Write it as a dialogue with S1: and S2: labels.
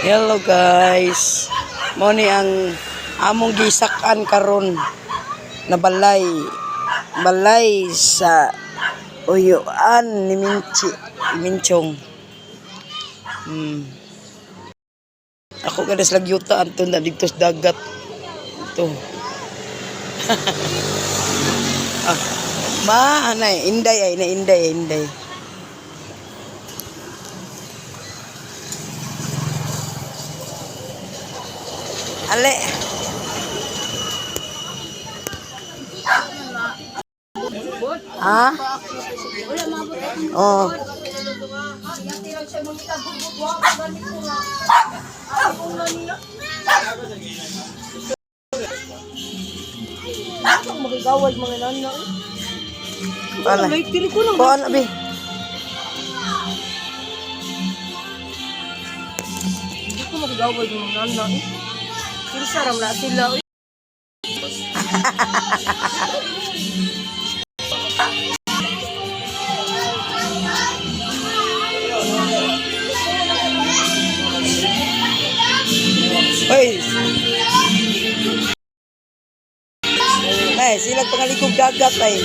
S1: Hello guys. Mo ni ang among gisak-an karon na balay sa uyuan ni Minchong. Ako kadas lagyuta anton na dito sa dagat. Ito. Anay inday. Ale. Ha? Oh.
S2: Magigawad mga nana.
S1: Wala. Kuan abi.
S2: Hindi ko magigawad mga nana. Kinsa ram na sila.
S1: Hoy. Silang pangalikog dagat ay.